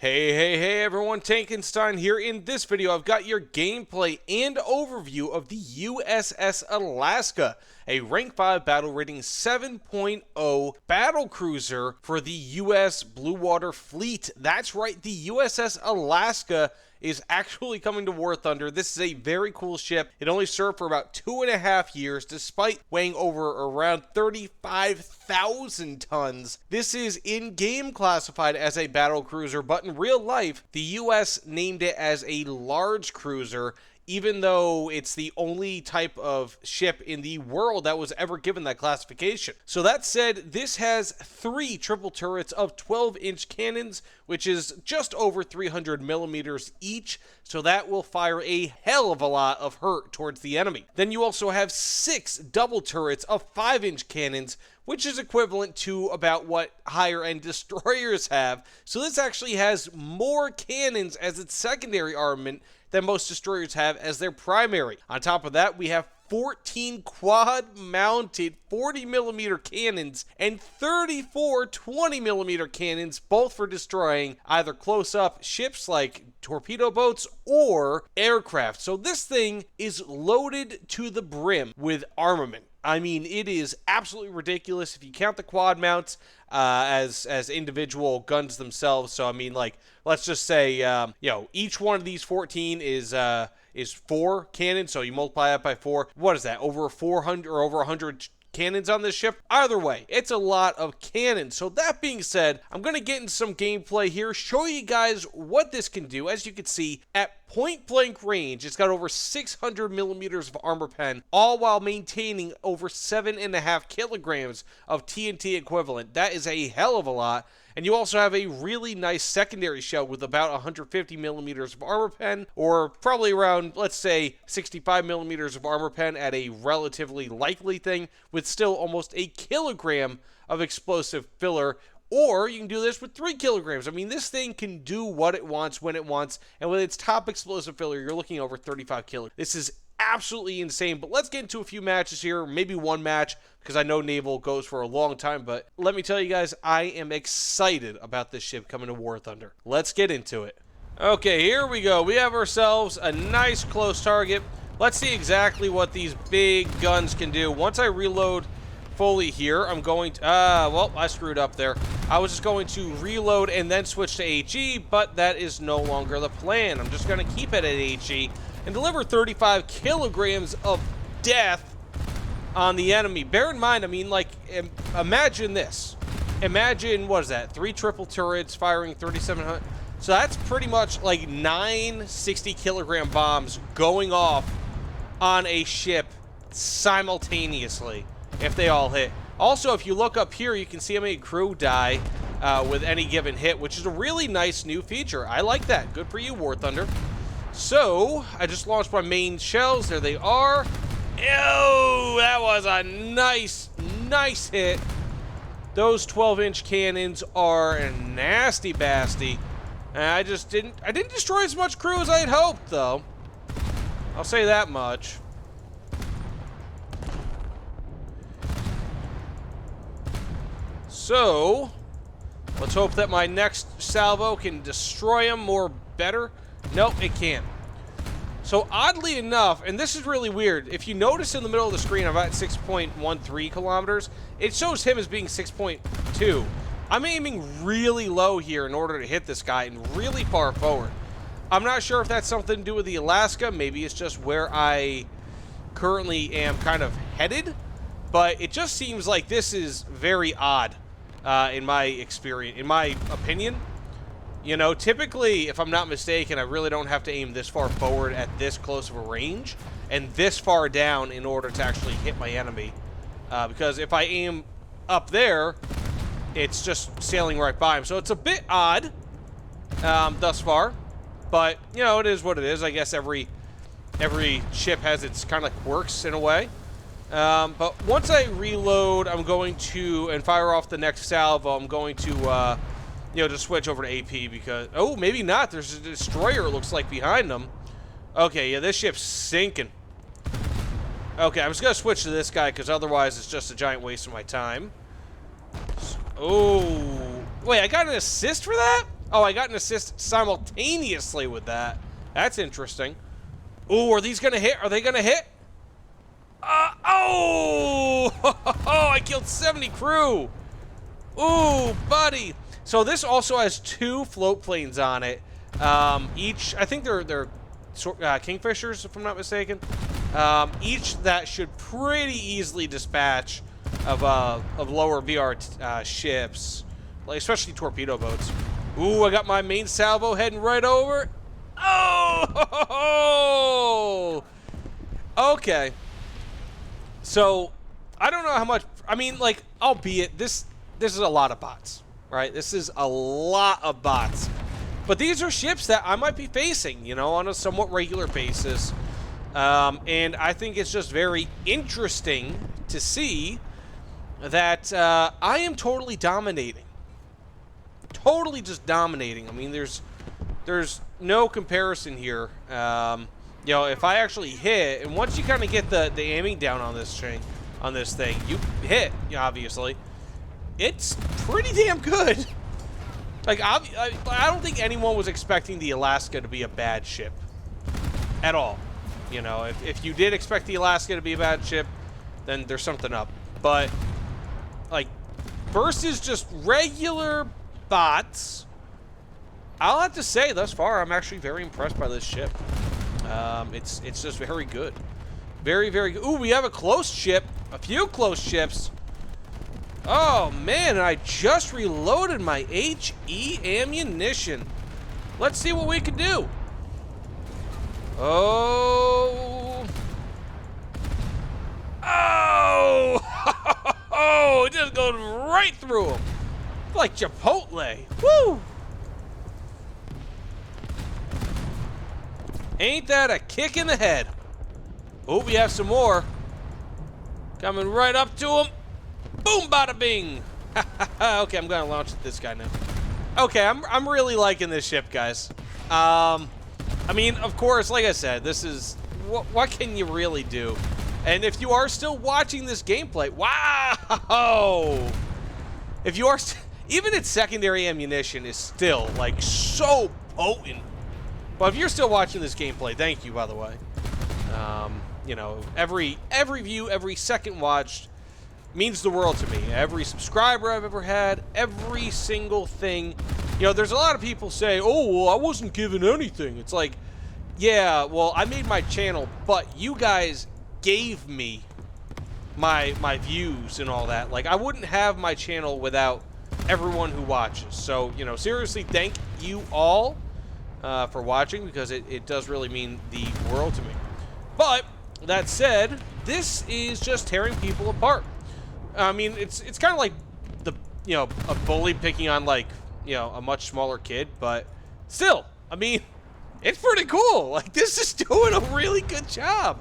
Hey everyone, Tankenstein here. In this video, I've got your gameplay and overview of the USS Alaska, a rank 5 battle rating 7.0 battlecruiser for the US Blue Water Fleet. That's right, the USS Alaska is actually coming to War Thunder. This is a very cool ship. It only served for about 2.5 years, despite weighing over around 35,000 tons. This is in-game classified as a battle cruiser, but in real life, the US named it as a large cruiser, even though it's the only type of ship in the world that was ever given that classification. So that said, this has 3 triple turrets of 12-inch cannons, which is just over 300 millimeters each, so that will fire a hell of a lot of hurt towards the enemy. Then you also have 6 double turrets of 5-inch cannons, which is equivalent to about what higher-end destroyers have. So this actually has more cannons as its secondary armament than most destroyers have as their primary. On top of that, we have 14 quad-mounted 40mm cannons and 34 20mm cannons, both for destroying either close-up ships like torpedo boats or aircraft. So this thing is loaded to the brim with armament. I mean, it is absolutely ridiculous if you count the quad mounts as individual guns themselves. So I mean, like, let's just say each one of these 14 is 4 cannons. So you multiply that by 4. What is that? Over 400 or over 100 cannons on this ship? Either way, it's a lot of cannons. So that being said, I'm going to get into some gameplay here, show you guys what this can do. As you can see, at point blank range, it's got over 600 millimeters of armor pen, all while maintaining over 7.5 kilograms of TNT equivalent. That is a hell of a lot. And you also have a really nice secondary shell with about 150 millimeters of armor pen, or probably around, let's say, 65 millimeters of armor pen at a relatively likely thing, with still almost a kilogram of explosive filler. Or you can do this with 3 kilograms. I mean, this thing can do what it wants when it wants, and with its top explosive filler, you're looking over 35 kilograms. This is absolutely insane. But let's get into a few matches here, maybe one match, because I know Naval goes for a long time. But let me tell you guys, I am excited about this ship coming to War Thunder. Let's get into it. Okay, here we go. We have ourselves a nice close target. Let's see exactly what these big guns can do. Once I reload fully here, I'm going to, well, I screwed up there. I was just going to reload and then switch to HE, but that is no longer the plan. I'm just going to keep it at HE and deliver 35 kilograms of death on the enemy. Bear in mind, I mean, like, imagine this. Imagine, what is that? 3 triple turrets firing 3,700. So that's pretty much like 9 60-kilogram bombs going off on a ship simultaneously if they all hit. Also, if you look up here, you can see how many crew die with any given hit, which is a really nice new feature. I like that. Good for you, War Thunder. So, I just launched my main shells. There they are. Ew, that was a nice hit. Those 12-inch cannons are a nasty bastard. I didn't destroy as much crew as I had hoped, though. I'll say that much. So, let's hope that my next salvo can destroy them more better. Nope, it can't. So, oddly enough, and this is really weird, if you notice in the middle of the screen, I'm at 6.13 kilometers. It shows him as being 6.2. I'm aiming really low here in order to hit this guy and really far forward. I'm not sure if that's something to do with the Alaska. Maybe it's just where I currently am kind of headed. But it just seems like this is very odd in my experience, in my opinion. You know, typically, if I'm not mistaken, I really don't have to aim this far forward at this close of a range and this far down in order to actually hit my enemy. Because if I aim up there, it's just sailing right by him. So it's a bit odd thus far. But, you know, it is what it is. I guess every ship has its kind of quirks in a way. But once I reload, I'm going to, and fire off the next salvo, I'm going to, just switch over to AP because, oh, maybe not. There's a destroyer, it looks like, behind them. Okay, yeah, this ship's sinking. Okay, I'm just going to switch to this guy because otherwise it's just a giant waste of my time. Oh, wait, I got an assist for that? Oh, I got an assist simultaneously with that. That's interesting. Ooh, are these gonna hit? Are they gonna hit? Oh! Oh, I killed 70 crew. Ooh, buddy. So this also has 2 float planes on it. Each, I think they're Kingfishers, if I'm not mistaken. Each that should pretty easily dispatch of lower VR ships, like especially torpedo boats. Ooh, I got my main salvo heading right over. Oh! Okay. So, I don't know how much, I mean, like, albeit, this is a lot of bots, right? This is a lot of bots. But these are ships that I might be facing, you know, on a somewhat regular basis. And I think it's just very interesting to see that I am totally dominating. Totally just dominating. I mean, there's no comparison here. You know, if I actually hit, and once you kind of get the aiming down on this thing, you hit, obviously. It's pretty damn good. Like, I don't think anyone was expecting the Alaska to be a bad ship at all. You know, if you did expect the Alaska to be a bad ship, then there's something up. But, like, versus just regular bots, I'll have to say, thus far, I'm actually very impressed by this ship. It's just very good. Very, very good. Ooh, we have a close ship. A few close ships. Oh, man, I just reloaded my HE ammunition. Let's see what we can do. Oh. Oh. Oh, it just goes right through him. Like Chipotle. Woo. Ain't that a kick in the head? Oh, we have some more. Coming right up to him. Boom, bada bing. Okay, I'm gonna launch at this guy now. Okay, I'm really liking this ship, guys. I mean, of course, like I said, this is what can you really do? And if you are still watching this gameplay, wow! If you are, even its secondary ammunition is still like so potent. But if you're still watching this gameplay, thank you, by the way. You know, every view, every second watched means the world to me. Every subscriber I've ever had, every single thing. You know, there's a lot of people say, oh, well, I wasn't given anything. It's like, yeah, well, I made my channel, but you guys gave me my views and all that. Like, I wouldn't have my channel without everyone who watches. So, you know, seriously, thank you all for watching, because it does really mean the world to me. But that said, this is just tearing people apart. I mean, it's kind of like a bully picking on, like, a much smaller kid, but still, I mean, it's pretty cool. Like, this is doing a really good job.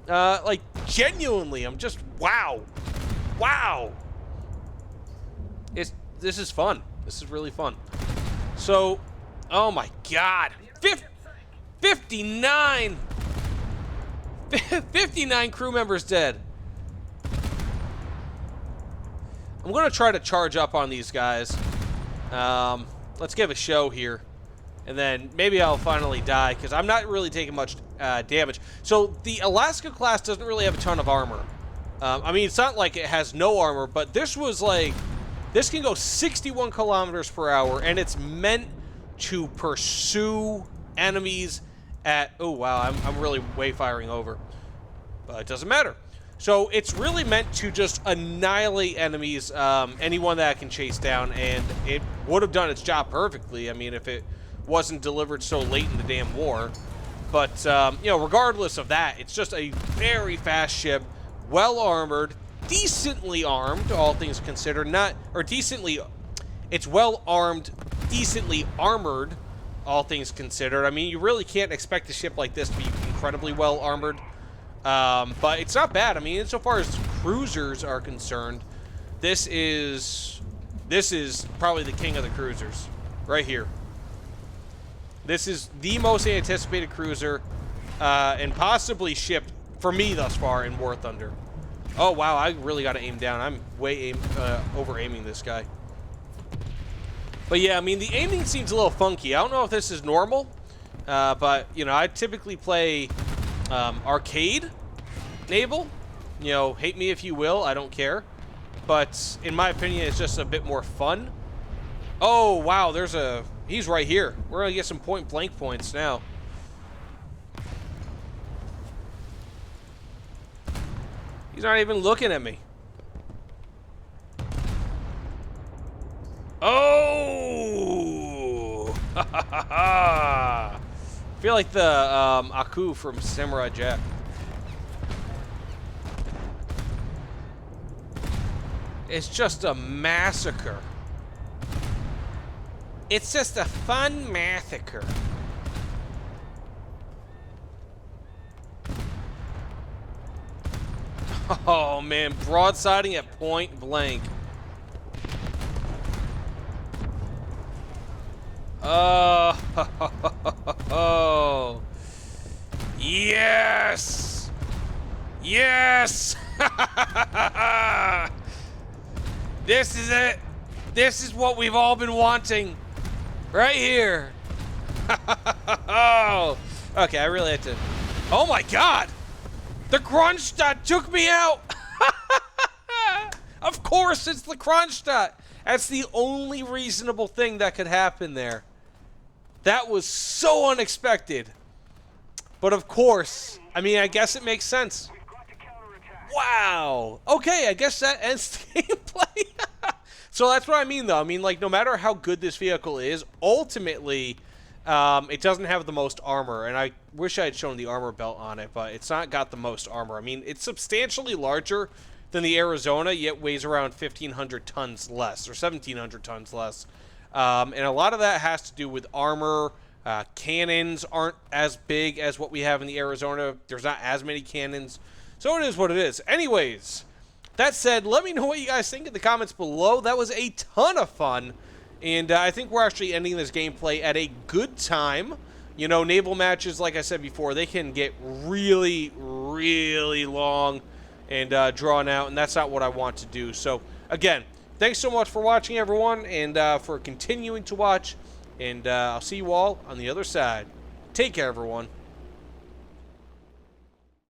Like, genuinely, I'm just wow. This is fun. This is really fun. So, oh my God, 59 crew members dead. I'm going to try to charge up on these guys. Let's give a show here. And then maybe I'll finally die, because I'm not really taking much damage. So the Alaska class doesn't really have a ton of armor. I mean, it's not like it has no armor, but this was like, this can go 61 kilometers per hour, and it's meant to pursue enemies at, oh wow, I'm really way firing over. But it doesn't matter. So it's really meant to just annihilate enemies, anyone that I can chase down, and it would have done its job perfectly. I mean, if it wasn't delivered so late in the damn war. But, you know, regardless of that, it's just a very fast ship, well-armored, decently armed, all things considered. It's well-armed, decently armored, all things considered. I mean, you really can't expect a ship like this to be incredibly well-armored. But it's not bad. I mean, insofar as cruisers are concerned, this is probably the king of the cruisers, right here. This is the most anticipated cruiser, and possibly ship for me thus far in War Thunder. Oh wow, I really got to aim down. I'm way over aiming this guy. But yeah, I mean, the aiming seems a little funky. I don't know if this is normal, but, you know, I typically play arcade naval. You know, hate me if you will, I don't care. But in my opinion, it's just a bit more fun. Oh, wow, he's right here. We're gonna get some point blank points now. He's not even looking at me. Oh! I feel like the Aku from Samurai Jack. It's just a massacre. It's just a fun massacre. Oh man, broadsiding at point blank. Oh, yes, yes. This is it. This is what we've all been wanting, right here. Oh, okay. I really had to. Oh my God, the Kronshtadt took me out. Of course, it's the Kronshtadt. That's the only reasonable thing that could happen there. That was so unexpected. But of course, I mean, I guess it makes sense. Wow. Okay, I guess that ends the gameplay. So that's what I mean, though. I mean, like, no matter how good this vehicle is, ultimately, it doesn't have the most armor. And I wish I had shown the armor belt on it, but it's not got the most armor. I mean, it's substantially larger than the Arizona, yet weighs around 1,500 tons less, or 1,700 tons less. And a lot of that has to do with armor. Cannons aren't as big as what we have in the Arizona. There's not as many cannons. So it is what it is. Anyways, that said, let me know what you guys think in the comments below. That was a ton of fun. And I think we're actually ending this gameplay at a good time. You know, naval matches, like I said before, they can get really, really long and drawn out, and that's not what I want to do. So, again, thanks so much for watching, everyone, and for continuing to watch, and I'll see you all on the other side. Take care, everyone.